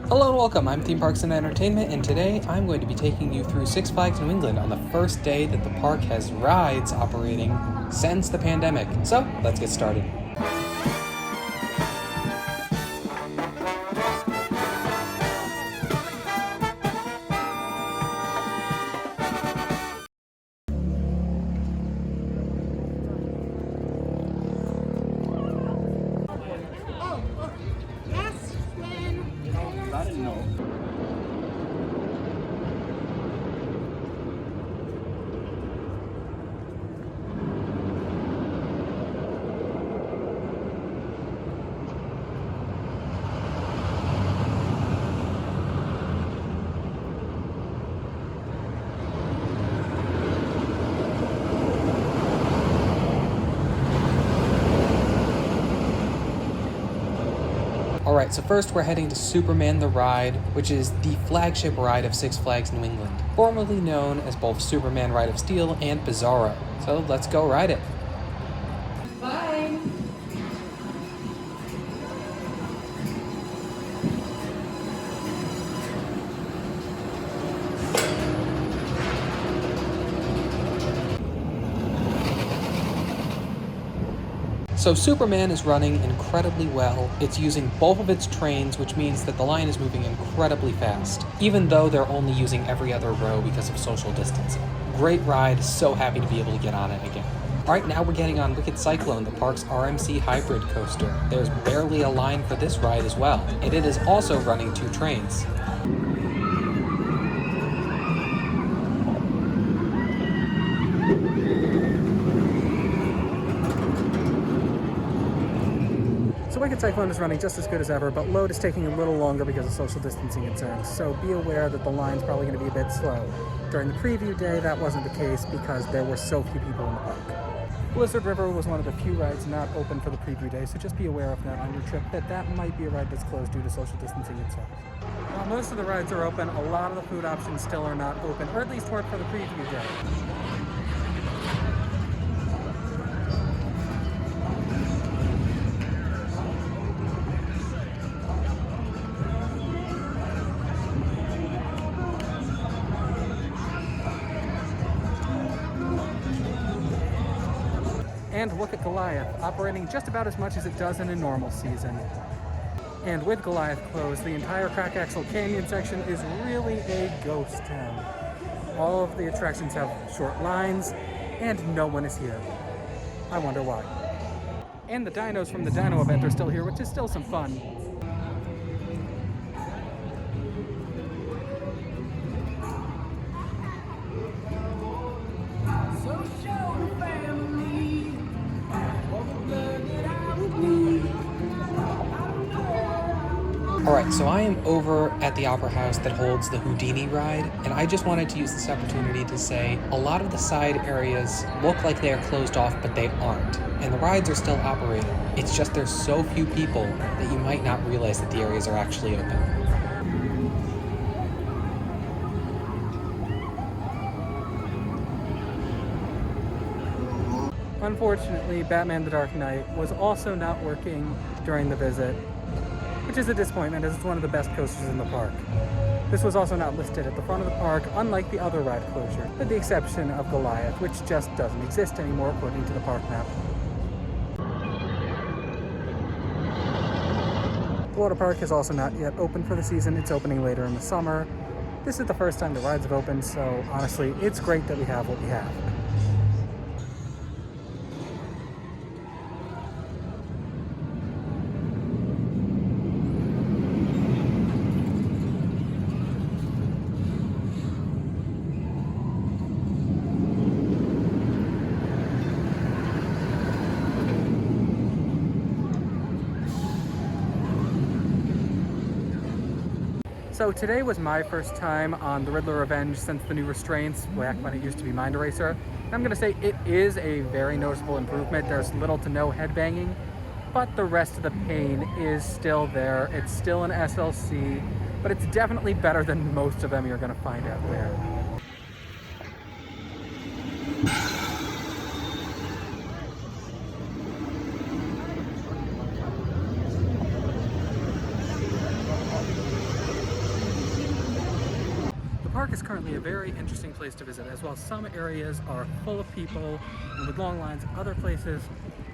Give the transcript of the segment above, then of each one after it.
Hello and welcome, I'm Theme Parks and Entertainment, and today I'm going to be taking you through Six Flags New England on the first day that the park has rides operating since the pandemic. So, let's get started. Alright, so first we're heading to Superman the Ride, which is the flagship ride of Six Flags New England, formerly known as both Superman Ride of Steel and Bizarro. So let's go ride it. Bye. So Superman is running incredibly well. It's using both of its trains, which means that the line is moving incredibly fast, even though they're only using every other row because of social distancing. Great ride, so happy to be able to get on it again. Alright, now we're getting on Wicked Cyclone, the park's RMC hybrid coaster. There's barely a line for this ride as well, and it is also running 2 trains. So Wicked Cyclone is running just as good as ever, but load is taking a little longer because of social distancing concerns, so be aware that the line's probably going to be a bit slow. During the preview day, that wasn't the case because there were so few people in the park. Blizzard River was one of the few rides not open for the preview day, so just be aware of that on your trip, that might be a ride that's closed due to social distancing itself. While most of the rides are open, a lot of the food options still are not open, or at least weren't for the preview day. And look at Goliath, operating just about as much as it does in a normal season. And with Goliath closed, the entire Crack Axle Canyon section is really a ghost town. All of the attractions have short lines, and no one is here. I wonder why. And the dinos from the Dino event are still here, which is still some fun. Alright, so I am over at the Opera House that holds the Houdini Ride, and I just wanted to use this opportunity to say a lot of the side areas look like they are closed off, but they aren't, and the rides are still operating. It's just there's so few people that you might not realize that the areas are actually open. Unfortunately, Batman the Dark Knight was also not working during the visit, which is a disappointment as it's one of the best coasters in the park. This was also not listed at the front of the park, unlike the other ride closure, with the exception of Goliath, which just doesn't exist anymore according to the park map. The water park is also not yet open for the season. It's opening later in the summer. This is the first time the rides have opened, so honestly, it's great that we have what we have. So today was my first time on the Riddler Revenge since the new restraints, back when it used to be Mind Eraser. And I'm going to say it is a very noticeable improvement. There's little to no headbanging, but the rest of the pain is still there. It's still an SLC, but it's definitely better than most of them you're going to find out there. park is currently a very interesting place to visit as well. Some areas are full of people and with long lines. Other places,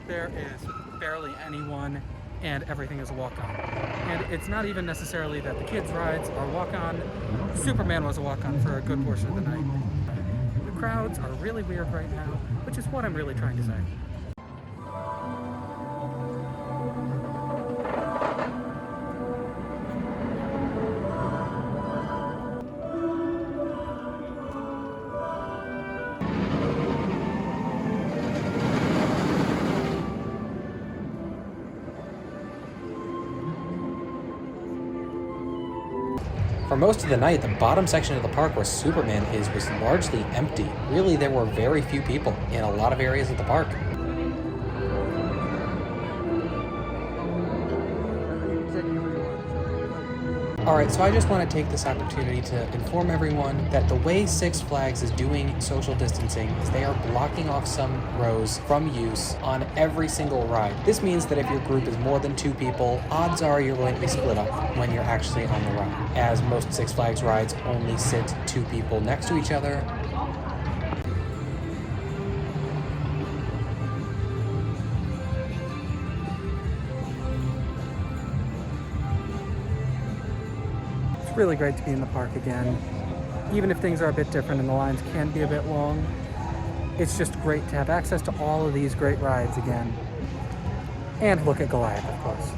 there is barely anyone and everything is a walk-on. And it's not even necessarily that the kids' rides are walk-on. Superman was a walk-on for a good portion of the night. The crowds are really weird right now, which is what I'm really trying to say. For most of the night, the bottom section of the park where Superman is was largely empty. Really, there were very few people in a lot of areas of the park. Alright, so I just want to take this opportunity to inform everyone that the way Six Flags is doing social distancing is they are blocking off some rows from use on every single ride. This means that if your group is more than 2 people, odds are you're going to be split up when you're actually on the ride, as most Six Flags rides only sit 2 people next to each other. It's really great to be in the park again. Even if things are a bit different and the lines can be a bit long, it's just great to have access to all of these great rides again. And look at Goliath, of course.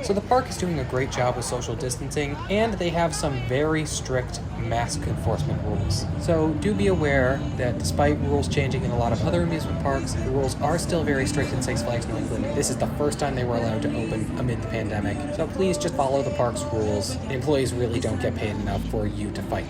So the park is doing a great job with social distancing, and they have some very strict mask enforcement rules. So do be aware that despite rules changing in a lot of other amusement parks, the rules are still very strict in Six Flags New England. This is the first time they were allowed to open amid the pandemic. So please just follow the park's rules. The employees really don't get paid enough for you to fight.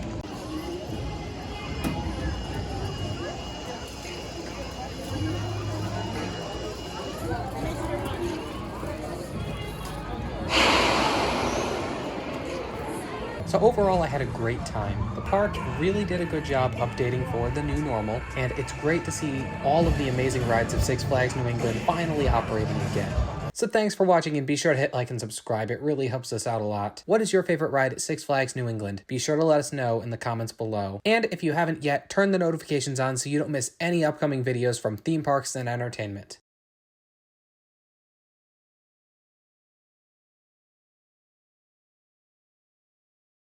So overall, I had a great time. The park really did a good job updating for the new normal, and it's great to see all of the amazing rides of Six Flags New England finally operating again. So thanks for watching, and be sure to hit like and subscribe. It really helps us out a lot. What is your favorite ride at Six Flags New England? Be sure to let us know in the comments below. And if you haven't yet, turn the notifications on so you don't miss any upcoming videos from theme parks and entertainment.